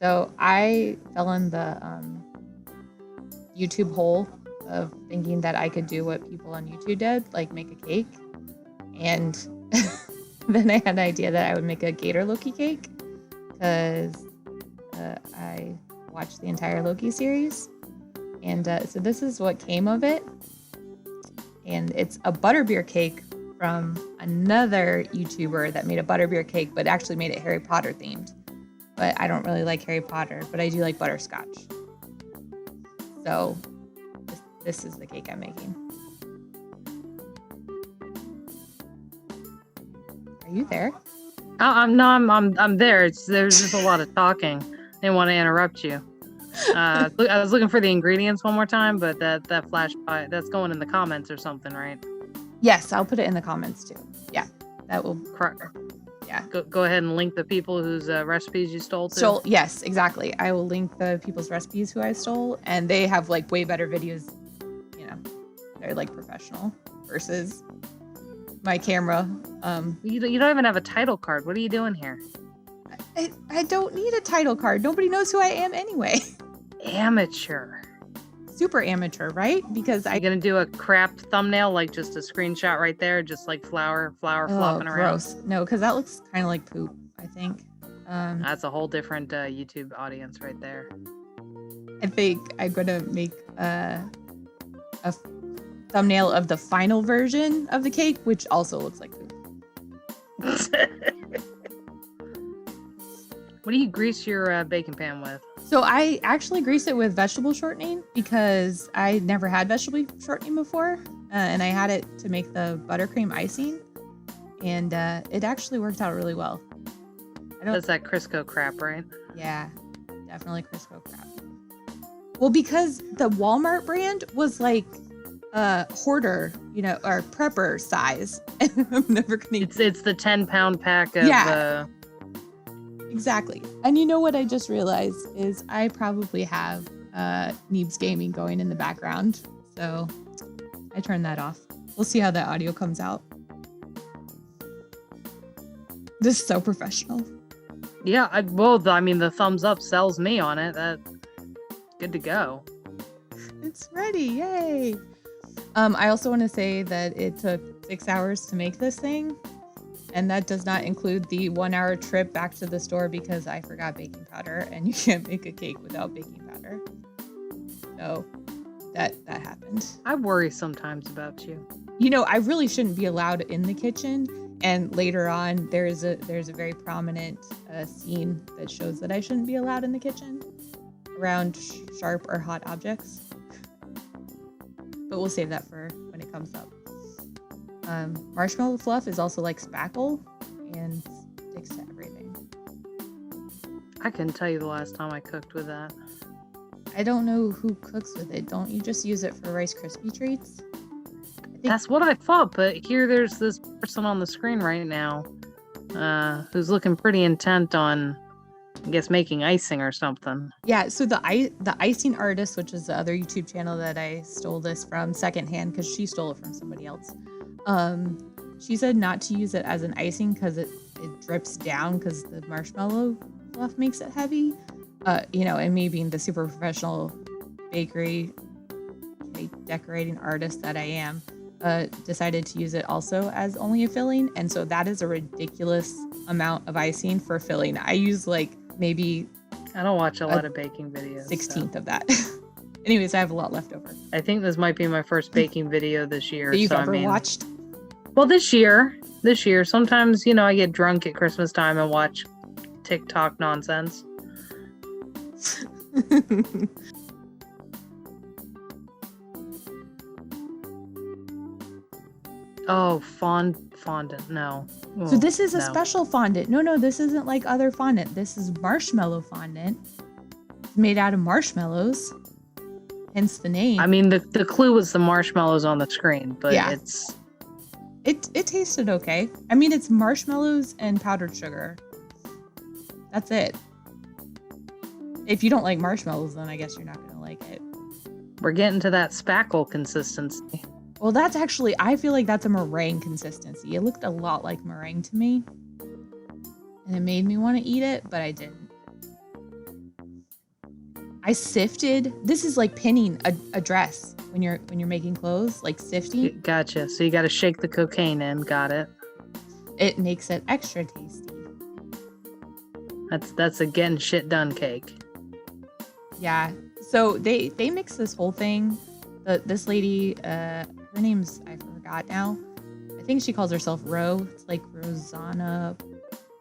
So I fell in the YouTube hole of thinking that I could do what people on YouTube did, like make a cake. And then I had an idea that I would make a Gator-loki cake because I watched the entire Loki series. And so this is what came of it. And it's a butterbeer cake from another YouTuber that made a butterbeer cake, but actually made it Harry Potter themed. But I don't really like Harry Potter, but I do like butterscotch. So this is the cake I'm making. Are you there? I'm there. There's just a lot of talking. I didn't want to interrupt you. I was looking for the ingredients one more time, but that flash by that's going in the comments or something, right? Yes, I'll put it in the comments too. Yeah, that will. Correct. Yeah. Go ahead and link the people whose recipes you stole too. So yes, exactly. I will link the people's recipes who I stole, and they have like way better videos. You know, they're like professional versus my camera. You don't even have a title card. What are you doing here? I don't need a title card. Nobody knows who I am anyway. Amateur. Super amateur, right? Because Are you gonna do a crap thumbnail, like just a screenshot right there, just like flour flopping around? Gross. No, because that looks kind of like poop, I think. That's a whole different YouTube audience right there. I think I'm gonna make a thumbnail of the final version of the cake, which also looks like poop. What do you grease your baking pan with? So I actually grease it with vegetable shortening because I never had vegetable shortening before, and I had it to make the buttercream icing, and it actually worked out really well. That's that Crisco crap, right? Yeah, definitely Crisco crap. Well, because the Walmart brand was like hoarder, or prepper size, and I'm never gonna. It's the 10-pound pack of. Yeah. Exactly. And you know what I just realized is I probably have Neebs Gaming going in the background. So I turned that off. We'll see how that audio comes out. This is so professional. Yeah, the thumbs up sells me on it. That's good to go. It's ready. Yay. I also want to say that it took 6 hours to make this thing. And that does not include the 1 hour trip back to the store because I forgot baking powder, and you can't make a cake without baking powder. So that happened. I worry sometimes about you. I really shouldn't be allowed in the kitchen. And later on, there's a very prominent scene that shows that I shouldn't be allowed in the kitchen around sharp or hot objects. But we'll save that for when it comes up. Marshmallow Fluff is also like spackle and sticks to everything. I couldn't tell you the last time I cooked with that. I don't know who cooks with it. Don't you just use it for Rice Krispie treats? That's what I thought, but here there's this person on the screen right now who's looking pretty intent on, I guess, making icing or something. Yeah, so the Icing Artist, which is the other YouTube channel that I stole this from secondhand because she stole it from somebody else. She said not to use it as an icing because it drips down because the marshmallow fluff makes it heavy. And me being the super professional bakery cake decorating artist that I am, decided to use it also as only a filling. And so that is a ridiculous amount of icing for filling. I use like maybe... I don't watch a lot of baking videos. 16th of that. Anyways, I have a lot left over. I think this might be my first baking video this year. That you've ever watched? Well, this year. Sometimes, I get drunk at Christmas time and watch TikTok nonsense. Oh, fondant. No. So this is a special fondant. No, this isn't like other fondant. This is marshmallow fondant. It's made out of marshmallows. Hence the name. I mean, the clue was the marshmallows on the screen, but yeah. It tasted okay. I mean, it's marshmallows and powdered sugar. That's it. If you don't like marshmallows, then I guess you're not going to like it. We're getting to that spackle consistency. Well, that's actually, I feel like that's a meringue consistency. It looked a lot like meringue to me. And it made me want to eat it, but I didn't. I sifted. This is like pinning a dress when you're making clothes, like sifting. Gotcha. So you got to shake the cocaine in. Got it. It makes it extra tasty. That's a getting shit done cake. Yeah. So they mix this whole thing. This lady, her name's, I forgot now. I think she calls herself Ro. It's like Rosanna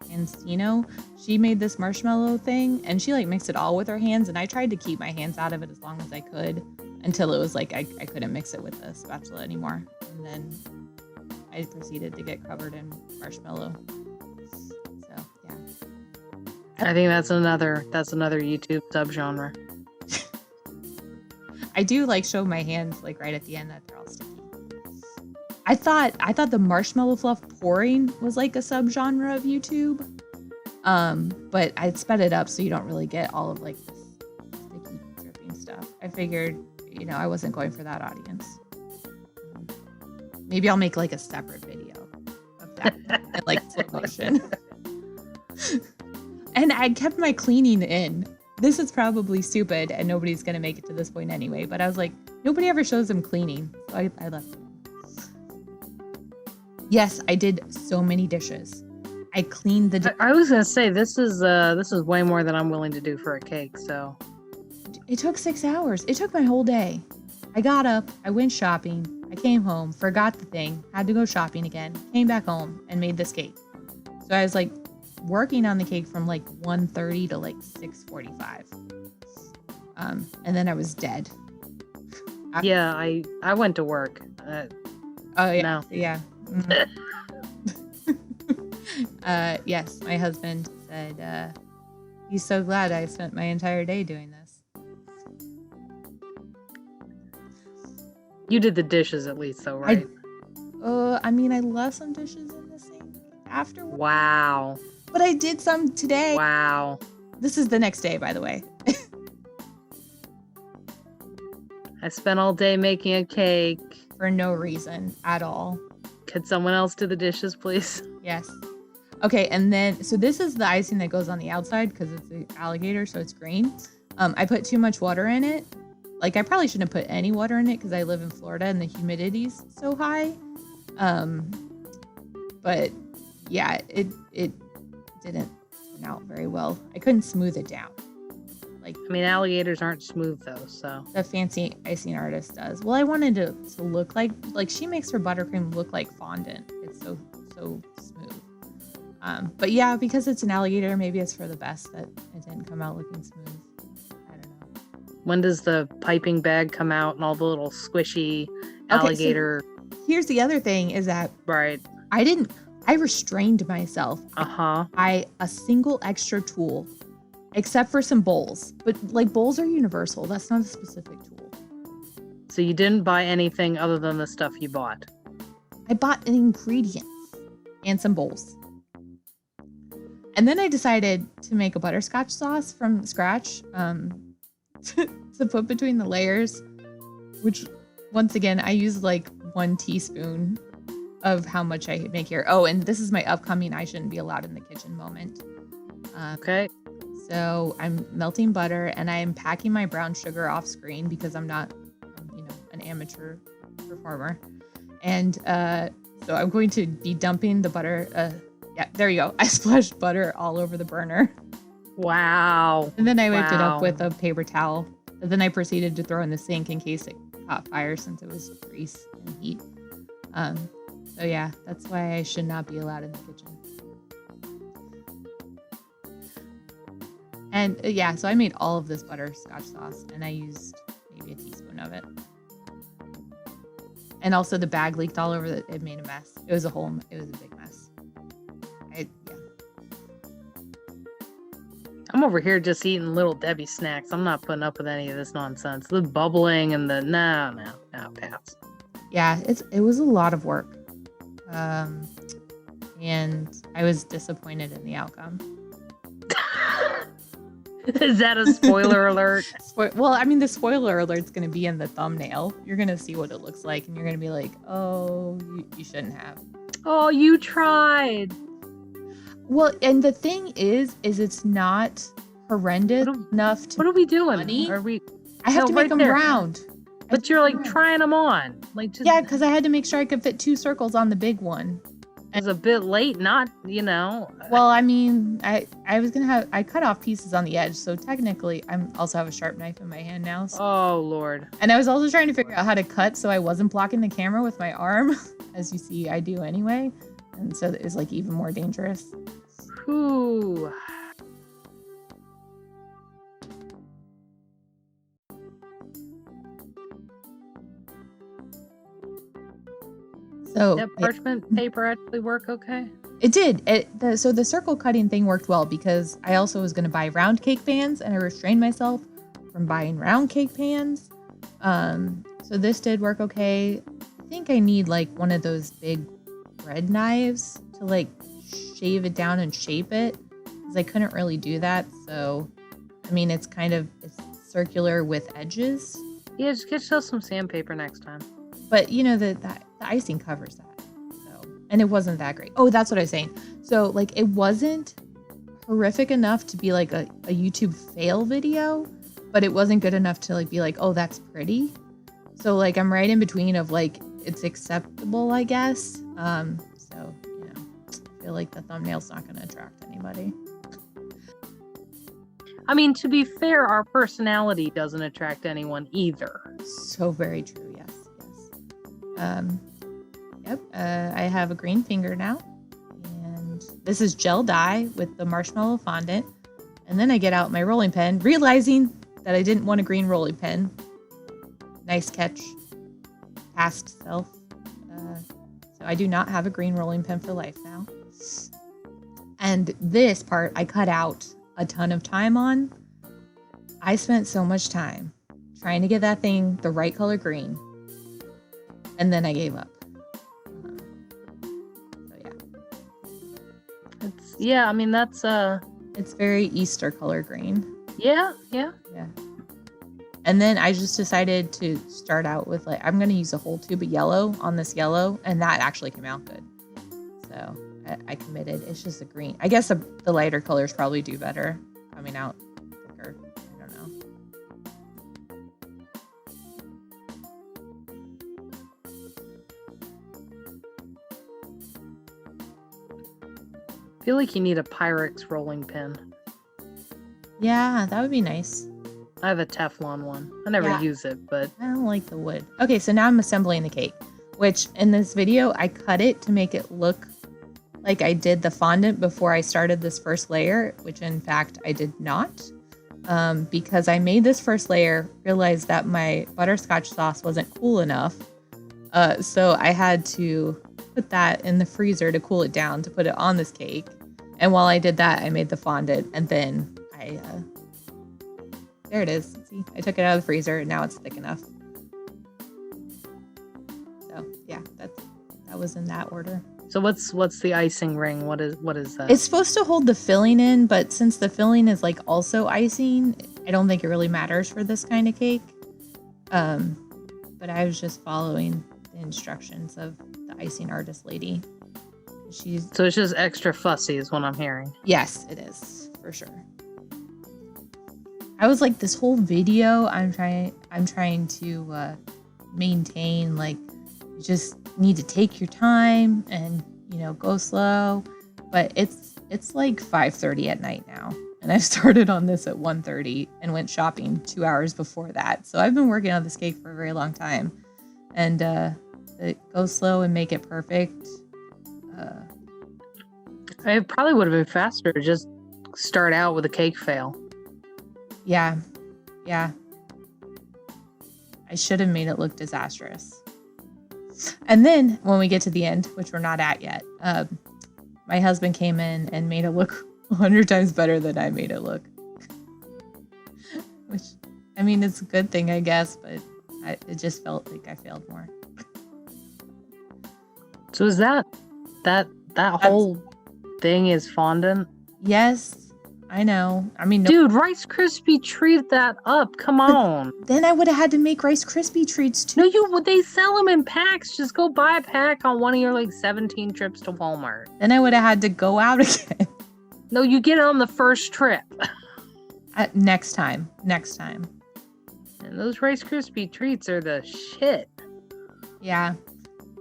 Pansino. She made this marshmallow thing and she like mixed it all with her hands, and I tried to keep my hands out of it as long as I could until it was like I couldn't mix it with a spatula anymore. And then I proceeded to get covered in marshmallow. So yeah. I think that's another YouTube subgenre. I do like show my hands like right at the end that they're all sticky. I thought the marshmallow fluff pouring was like a subgenre of YouTube. But I sped it up so you don't really get all of like this sticky dripping stuff. I figured, I wasn't going for that audience. Maybe I'll make like a separate video of that in like slow motion. And I kept my cleaning in. This is probably stupid and nobody's gonna make it to this point anyway, but I was like, nobody ever shows them cleaning, so I left it. Yes, I did so many dishes. I cleaned the I was gonna say this is way more than I'm willing to do for a cake, so it took 6 hours. It took my whole day. I got up, I went shopping, I came home, forgot the thing, had to go shopping again, came back home and made this cake. So I was like working on the cake from like 1:30 to like 6:45. And then I was dead. Yeah, I went to work. Oh yeah. No. Yeah. Yes, my husband said he's so glad I spent my entire day doing this. You did the dishes at least though, right? I mean, I left some dishes in the sink afterwards. Wow. But I did some today. Wow. This is the next day, by the way. I spent all day making a cake. For no reason at all. Could someone else do the dishes, please? Yes. Okay, and then, so this is the icing that goes on the outside because it's an alligator, so it's green. I put too much water in it. Like, I probably shouldn't have put any water in it because I live in Florida and the humidity's so high. But yeah, it didn't turn out very well. I couldn't smooth it down. Like, I mean, alligators aren't smooth though, so. The fancy icing artist does. Well, I wanted to look like she makes her buttercream look like fondant. It's so smooth. But yeah, because it's an alligator, maybe it's for the best that it didn't come out looking smooth. I don't know. When does the piping bag come out and all the little squishy alligator? Okay, so here's the other thing is that right. I restrained myself. By a single extra tool, except for some bowls. But like bowls are universal. That's not a specific tool. So you didn't buy anything other than the stuff you bought? I bought ingredients and some bowls. And then I decided to make a butterscotch sauce from scratch to put between the layers, which once again, I used like 1 teaspoon of how much I make here. Oh, and this is my upcoming I shouldn't be allowed in the kitchen moment. Okay. So I'm melting butter and I'm packing my brown sugar off screen because I'm not, an amateur performer. And so I'm going to be dumping the butter. Yeah, there you go. I splashed butter all over the burner. Wow. And then I wiped it up with a paper towel. And then I proceeded to throw in the sink in case it caught fire since it was grease and heat. So yeah, that's why I should not be allowed in the kitchen. And yeah, so I made all of this butterscotch sauce and I used maybe a teaspoon of it. And also the bag leaked all over it made a mess. It was a big mess. I'm over here just eating Little Debbie snacks. I'm not putting up with any of this nonsense. The bubbling and the no, pass. Yeah, it was a lot of work. And I was disappointed in the outcome. Is that a spoiler alert? Well, I mean, the spoiler alert's going to be in the thumbnail. You're going to see what it looks like, and you're going to be like, oh, you shouldn't have. Oh, you tried. Well, and the thing is it's not, horrendous enough to What are we doing? funny. Are we? I have No, to make right them there. round. But you're like trying them on, like just. Yeah, because I had to make sure I could fit 2 circles on the big one. It was a bit late, not, you know. Well, I mean, I was gonna have I cut off pieces on the edge, so technically I also have a sharp knife in my hand now. So. Oh Lord. And I was also trying to figure out how to cut so I wasn't blocking the camera with my arm, as you see I do anyway, and so it's like even more dangerous. Whew. So That parchment paper actually work okay? it did. So the circle cutting thing worked well because I also was going to buy round cake pans, and I restrained myself from buying round cake pans. So this did work okay. I think I need like one of those big bread knives to like shave it down and shape it, because I couldn't really do that. So, I mean, it's circular with edges. Yeah, just get yourself some sandpaper next time. But you know the icing covers that, so, and it wasn't that great. Oh, that's what I was saying. So like it wasn't horrific enough to be like a YouTube fail video, but it wasn't good enough to like be like, oh, that's pretty. So like I'm right in between of like it's acceptable, I guess. So you know, I feel like the thumbnail's not going to attract anybody. I mean, to be fair, our personality doesn't attract anyone either. So very true. Yes. Yep. I have a green finger now, and this is gel dye with the Marshmallow Fondant. And then I get out my rolling pen, realizing that I didn't want a green rolling pen. Nice catch, past self. So I do not have a green rolling pen for life now. And this part I cut out a ton of time on. I spent so much time trying to get that thing the right color green. And then I gave up. So yeah. I mean, that's it's very Easter color green. Yeah. And then I just decided to start out with like, I'm going to use a whole tube of yellow on this yellow, and that actually came out good. So I committed. It's just a green. I guess the lighter colors probably do better coming out thicker. I don't know. I feel like you need a Pyrex rolling pin. Yeah, that would be nice. I have a Teflon one. I never use it, but I don't like the wood. Okay, so now I'm assembling the cake, which in this video, I cut it to make it look like I did the fondant before I started this first layer, which in fact I did not, because I made this first layer, realized that my butterscotch sauce wasn't cool enough. So I had to put that in the freezer to cool it down to put it on this cake. And while I did that, I made the fondant, and then there it is. See, I took it out of the freezer, and now it's thick enough. So yeah, that was in that order. So what's the icing ring? What is that? It's supposed to hold the filling in, but since the filling is like also icing, I don't think it really matters for this kind of cake. But I was just following the instructions of the icing artist lady. So it's just extra fussy is what I'm hearing. Yes, it is, for sure. I was like, this whole video, I'm trying to maintain, like, you just need to take your time and, you know, go slow. But it's like 5:30 at night now, and I started on this at 1:30 and went shopping 2 hours before that. So I've been working on this cake for a very long time, and go slow and make it perfect. It probably would have been faster to just start out with a cake fail. Yeah. I should have made it look disastrous. And then when we get to the end, which we're not at yet, my husband came in and made it look 100 times better than I made it look. Which, I mean, it's a good thing, I guess, but it just felt like I failed more. So is that whole thing is fondant? Yes. I know. I mean, dude, Rice Krispie treat that up. Come on. Then I would have had to make Rice Krispie treats too. No, they sell them in packs. Just go buy a pack on one of your like 17 trips to Walmart. Then I would have had to go out again. No, you get it on the first trip. Next time. Next time. And those Rice Krispie treats are the shit. Yeah.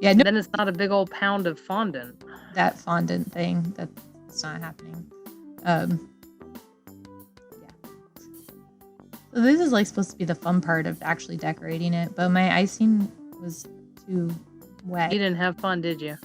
Yeah. And No, then it's not a big old pound of fondant. that fondant thing. That's not happening. Yeah. So this is like supposed to be the fun part of actually decorating it, but my icing was too wet. You didn't have fun, did you?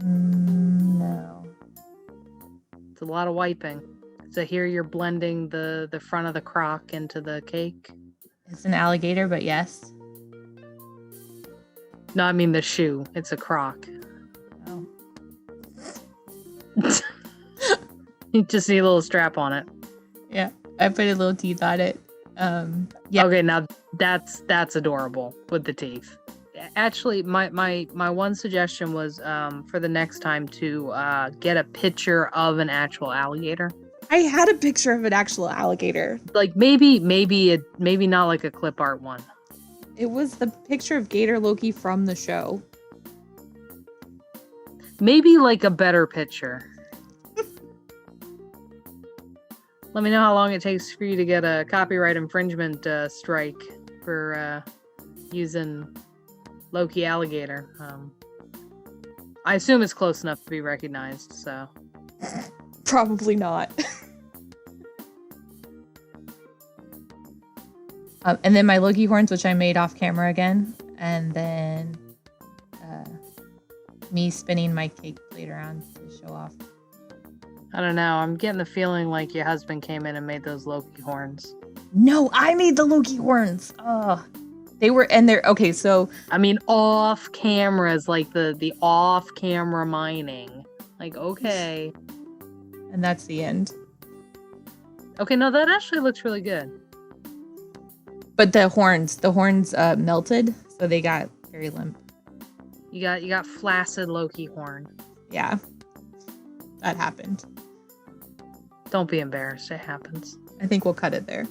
No. It's a lot of wiping. So here you're blending the front of the crock into the cake. It's an alligator, but yes. No, I mean the shoe. It's a crock. Oh. You just need a little strap on it. Yeah. I put a little teeth on it. Yeah. Okay, now that's adorable with the teeth. Actually, my one suggestion was for the next time to get a picture of an actual alligator. I had a picture of an actual alligator. Like maybe not like a clip art one. It was the picture of Gator-loki from the show. Maybe like a better picture. Let me know how long it takes for you to get a copyright infringement strike for using Loki alligator. I assume it's close enough to be recognized, so. Probably not. And then my Loki horns, which I made off camera again. And then me spinning my cake plate around to show off. I don't know. I'm getting the feeling like your husband came in and made those Loki horns. No, I made the Loki horns. Oh, they were, and they're, okay, so. I mean, off cameras, like the off camera mining. Like, okay. And that's the end. Okay, no, that actually looks really good. But the horns melted, so they got very limp. You got flaccid Loki horn. Yeah, that happened. Don't be embarrassed. It happens. I think we'll cut it there.